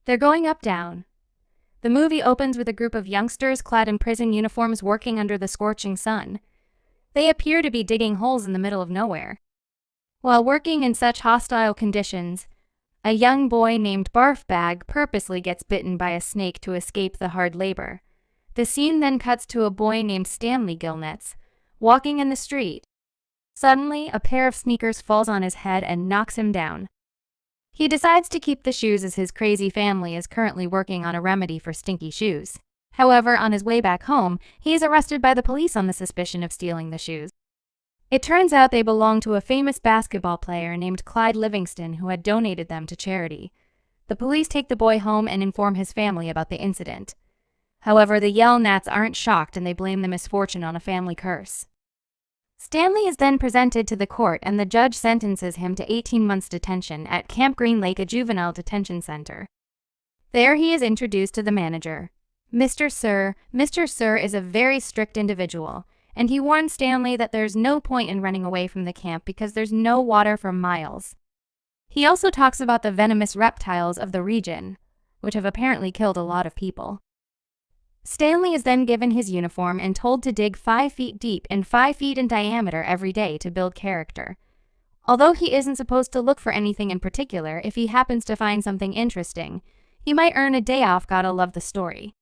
They're going up down. The movie opens with a group of youngsters clad in prison uniforms working under the scorching sun. They appear to be digging holes in the middle of nowhere. While working in such hostile conditions, a young boy named Barfbag purposely gets bitten by a snake to escape the hard labor. The scene then cuts to a boy named Stanley Gilnetz, walking in the street. Suddenly, a pair of sneakers falls on his head and knocks him down. He decides to keep the shoes as his crazy family is currently working on a remedy for stinky shoes. However, on his way back home, he is arrested by the police on the suspicion of stealing the shoes. It turns out they belong to a famous basketball player named Clyde Livingston who had donated them to charity. The police take the boy home and inform his family about the incident. However, the Yell-Nats aren't shocked and they blame the misfortune on a family curse. Stanley is then presented to the court and the judge sentences him to 18 months detention at Camp Green Lake, a juvenile detention center. There he is introduced to the manager. Mr. Sir is a very strict individual, and he warns Stanley that there's no point in running away from the camp because there's no water for miles. He also talks about the venomous reptiles of the region, which have apparently killed a lot of people. Stanley is then given his uniform and told to dig 5 feet deep and 5 feet in diameter every day to build character. Although he isn't supposed to look for anything in particular, if he happens to find something interesting, he might earn a day off. Gotta love the story.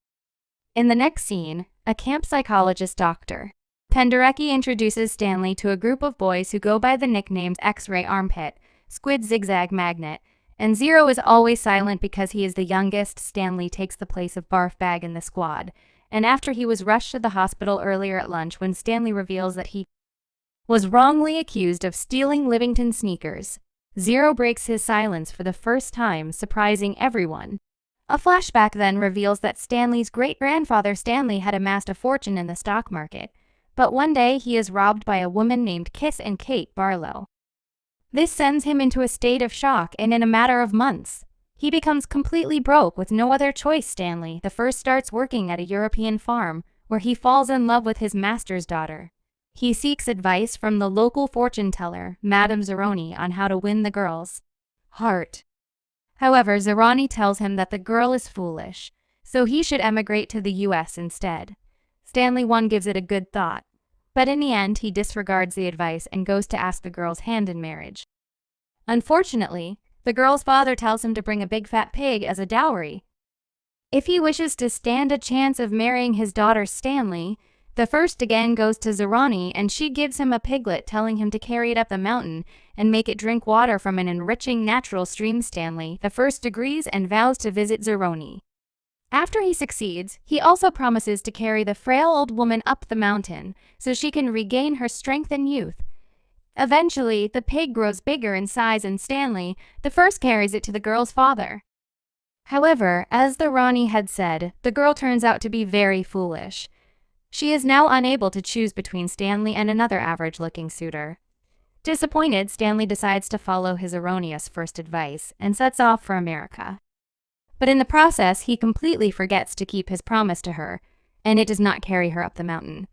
In the next scene, a camp psychologist Dr. Penderecki introduces Stanley to a group of boys who go by the nicknames X-Ray Armpit, Squid Zigzag Magnet, and Zero is always silent because he is the youngest. Stanley takes the place of Barfbag in the squad, and after he was rushed to the hospital earlier at lunch when Stanley reveals that he was wrongly accused of stealing Livingston sneakers, Zero breaks his silence for the first time, surprising everyone. A flashback then reveals that Stanley's great-grandfather Stanley had amassed a fortune in the stock market, but one day he is robbed by a woman named Kiss and Kate Barlow. This sends him into a state of shock, and in a matter of months, he becomes completely broke with no other choice. Stanley the first starts working at a European farm, where he falls in love with his master's daughter. He seeks advice from the local fortune teller, Madame Zeroni, on how to win the girl's heart. However, Zeroni tells him that the girl is foolish, so he should emigrate to the US instead. Stanley gives it a good thought, but in the end he disregards the advice and goes to ask the girl's hand in marriage. Unfortunately, the girl's father tells him to bring a big fat pig as a dowry. If he wishes to stand a chance of marrying his daughter Stanley, the first again goes to Zeroni and she gives him a piglet, telling him to carry it up the mountain and make it drink water from an enriching natural stream. Stanley the first agrees and vows to visit Zeroni. After he succeeds, he also promises to carry the frail old woman up the mountain so she can regain her strength and youth. Eventually, the pig grows bigger in size and Stanley the first carries it to the girl's father. However, as the Rani had said, the girl turns out to be very foolish. She is now unable to choose between Stanley and another average-looking suitor. Disappointed, Stanley decides to follow his erroneous first advice and sets off for America. But in the process, he completely forgets to keep his promise to her, and it does not carry her up the mountain.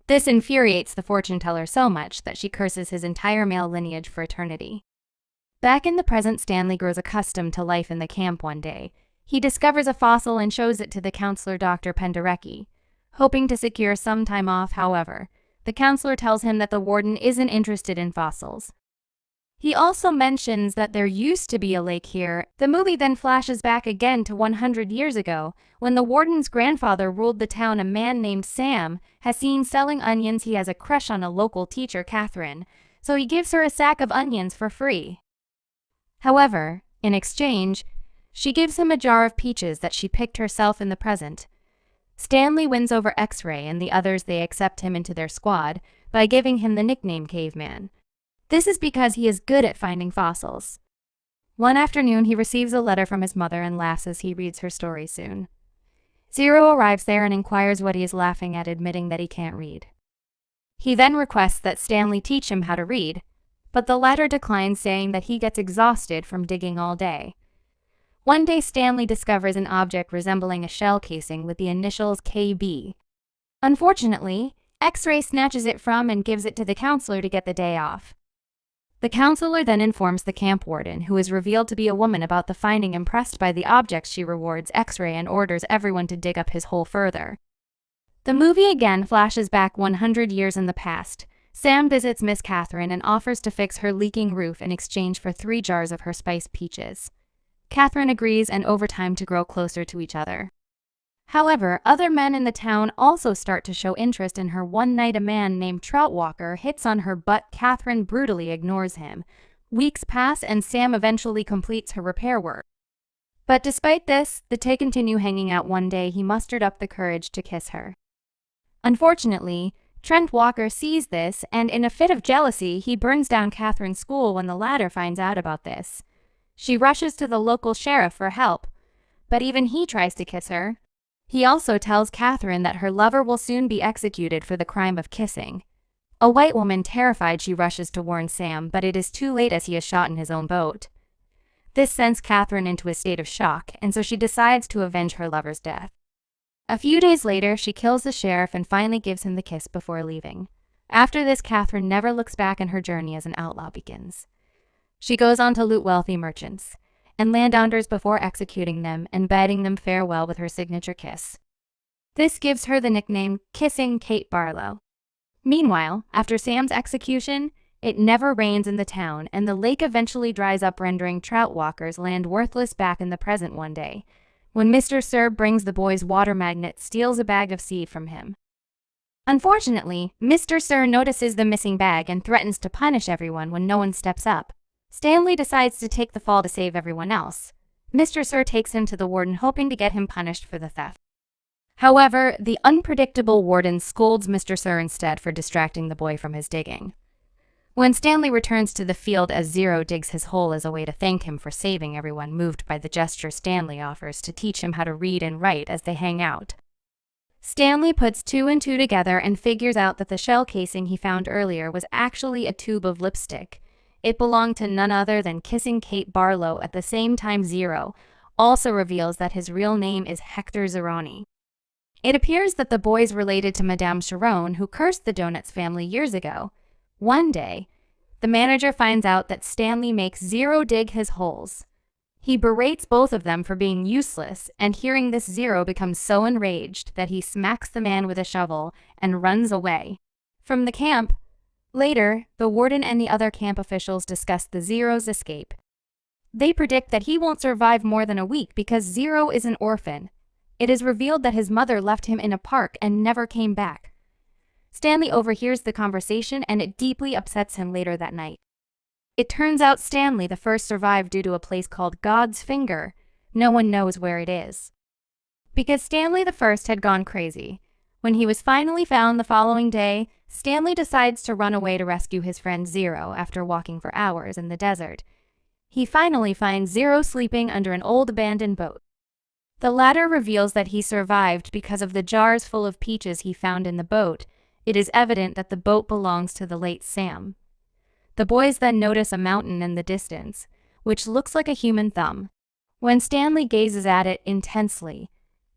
This infuriates the fortune teller so much that she curses his entire male lineage for eternity. Back in the present, Stanley grows accustomed to life in the camp. One day, he discovers a fossil and shows it to the counselor Dr. Penderecki, hoping to secure some time off. However, the counselor tells him that the warden isn't interested in fossils. He also mentions that there used to be a lake here. The movie then flashes back again to 100 years ago, when the warden's grandfather ruled the town. A man named Sam has seen selling onions. He has a crush on a local teacher, Catherine, so he gives her a sack of onions for free. However, in exchange, she gives him a jar of peaches that she picked herself in the present. Stanley wins over X-Ray and the others. They accept him into their squad by giving him the nickname Caveman. This is because he is good at finding fossils. One afternoon, he receives a letter from his mother and laughs as he reads her story soon. Zero arrives there and inquires what he is laughing at, admitting that he can't read. He then requests that Stanley teach him how to read, but the latter declines, saying that he gets exhausted from digging all day. One day, Stanley discovers an object resembling a shell casing with the initials KB. Unfortunately, X-Ray snatches it from and gives it to the counselor to get the day off. The counselor then informs the camp warden, who is revealed to be a woman, about the finding. Impressed by the objects, she rewards X-Ray and orders everyone to dig up his hole further. The movie again flashes back 100 years in the past. Sam visits Miss Catherine and offers to fix her leaking roof in exchange for 3 jars of her spiced peaches. Catherine agrees, and over time to grow closer to each other. However, other men in the town also start to show interest in her. One night, a man named Troutwalker hits on her, but Catherine brutally ignores him. Weeks pass and Sam eventually completes her repair work. But despite this, the two continue hanging out. One day, he mustered up the courage to kiss her. Unfortunately, Trent Walker sees this, and in a fit of jealousy, he burns down Catherine's school. When the latter finds out about this, she rushes to the local sheriff for help, but even he tries to kiss her. He also tells Catherine that her lover will soon be executed for the crime of kissing. A white woman, terrified, she rushes to warn Sam, but it is too late as he is shot in his own boat. This sends Catherine into a state of shock, and so she decides to avenge her lover's death. A few days later, she kills the sheriff and finally gives him the kiss before leaving. After this, Catherine never looks back, and her journey as an outlaw begins. She goes on to loot wealthy merchants and landowners before executing them and bidding them farewell with her signature kiss. This gives her the nickname Kissing Kate Barlow. Meanwhile, after Sam's execution, it never rains in the town, and the lake eventually dries up, rendering Troutwalker's land worthless. Back in the present, one day, when Mr. Sir brings the boy's water magnet, steals a bag of seed from him. Unfortunately, Mr. Sir notices the missing bag and threatens to punish everyone when no one steps up. Stanley decides to take the fall to save everyone else. Mr. Sir takes him to the warden, hoping to get him punished for the theft. However, the unpredictable warden scolds Mr. Sir instead for distracting the boy from his digging. When Stanley returns to the field as Zero digs his hole as a way to thank him for saving everyone, moved by the gesture, Stanley offers to teach him how to read and write as they hang out. Stanley puts 2 and 2 together and figures out that the shell casing he found earlier was actually a tube of lipstick. It belonged to none other than Kissing Kate Barlow. At the same time, Zero also reveals that his real name is Hector Zeroni. It appears that the boy is related to Madame Sharon, who cursed the Donuts family years ago. One day, the manager finds out that Stanley makes Zero dig his holes. He berates both of them for being useless, and hearing this, Zero becomes so enraged that he smacks the man with a shovel and runs away from the camp. Later, the warden and the other camp officials discuss the Zero's escape. They predict that he won't survive more than a week because Zero is an orphan. It is revealed that his mother left him in a park and never came back. Stanley overhears the conversation, and it deeply upsets him. Later that night, it turns out Stanley the First survived due to a place called God's Finger. No one knows where it is, because Stanley the First had gone crazy. When he was finally found the following day, Stanley decides to run away to rescue his friend Zero. After walking for hours in the desert, he finally finds Zero sleeping under an old abandoned boat. The latter reveals that he survived because of the jars full of peaches he found in the boat. It is evident that the boat belongs to the late Sam. The boys then notice a mountain in the distance, which looks like a human thumb. When Stanley gazes at it intensely,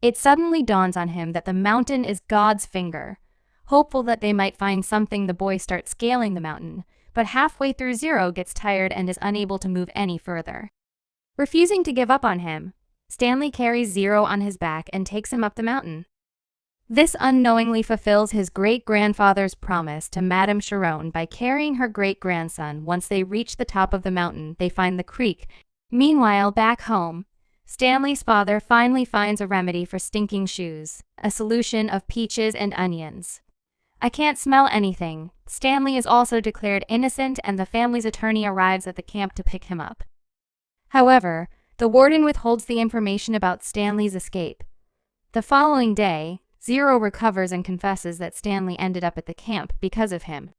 it suddenly dawns on him that the mountain is God's finger. Hopeful that they might find something, the boys start scaling the mountain, but halfway through, Zero gets tired and is unable to move any further. Refusing to give up on him, Stanley carries Zero on his back and takes him up the mountain. This unknowingly fulfills his great-grandfather's promise to Madame Sharon by carrying her great-grandson. Once they reach the top of the mountain, they find the creek. Meanwhile, back home, Stanley's father finally finds a remedy for stinking shoes, a solution of peaches and onions. I can't smell anything. Stanley is also declared innocent, and the family's attorney arrives at the camp to pick him up. However, the warden withholds the information about Stanley's escape. The following day, Zero recovers and confesses that Stanley ended up at the camp because of him.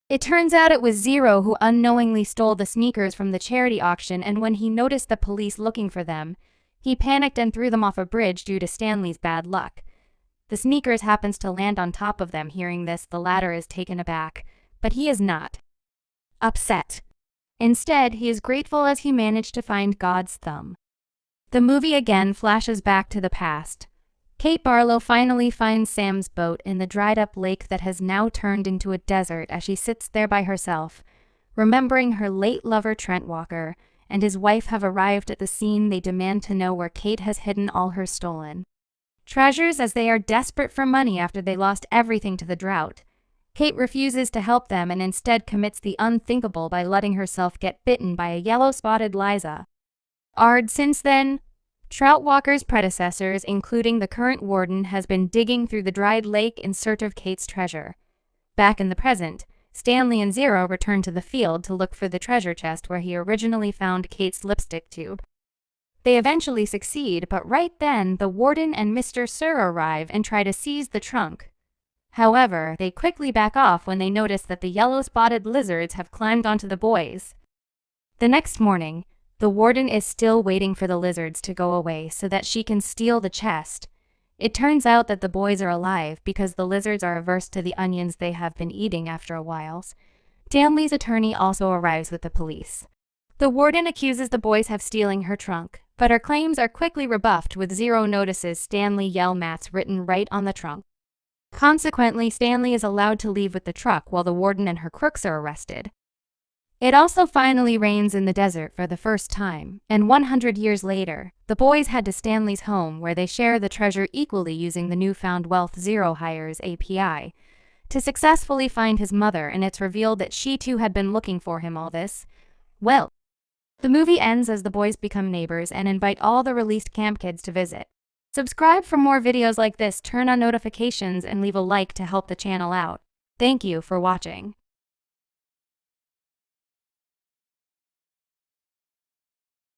It turns out it was Zero who unknowingly stole the sneakers from the charity auction, and when he noticed the police looking for them, he panicked and threw them off a bridge due to Stanley's bad luck. The sneakers happens to land on top of them. Hearing this, the latter is taken aback, but he is not upset. Instead, he is grateful as he managed to find God's thumb. The movie again flashes back to the past. Kate Barlow finally finds Sam's boat in the dried-up lake that has now turned into a desert as she sits there by herself, Remembering her late lover Trent Walker and his wife have arrived at the scene, they demand to know where Kate has hidden all her stolen treasures, as they are desperate for money after they lost everything to the drought. Kate refuses to help them and instead commits the unthinkable by letting herself get bitten by a yellow-spotted Liza. Since then, Trout Walker's predecessors, including the current warden, has been digging through the dried lake in search of Kate's treasure. Back in the present, Stanley and Zero return to the field to look for the treasure chest where he originally found Kate's lipstick tube. They eventually succeed, but right then, the warden and Mr. Sir arrive and try to seize the trunk. However, they quickly back off when they notice that the yellow-spotted lizards have climbed onto the boys. The next morning, the warden is still waiting for the lizards to go away so that she can steal the chest. It turns out that the boys are alive because the lizards are averse to the onions they have been eating after a while. Stanley's attorney also arrives with the police. The warden accuses the boys of stealing her trunk, but her claims are quickly rebuffed with Zero notices Stanley yell mats written right on the trunk. Consequently, Stanley is allowed to leave with the truck while the warden and her crooks are arrested. It also finally rains in the desert for the first time, and 100 years later, the boys head to Stanley's home where they share the treasure equally using the newfound Wealth Zero hires API to successfully find his mother, and it's revealed that she too had been looking for him all this. Well, the movie ends as the boys become neighbors and invite all the released camp kids to visit. Subscribe for more videos like this, turn on notifications, and leave a like to help the channel out. Thank you for watching.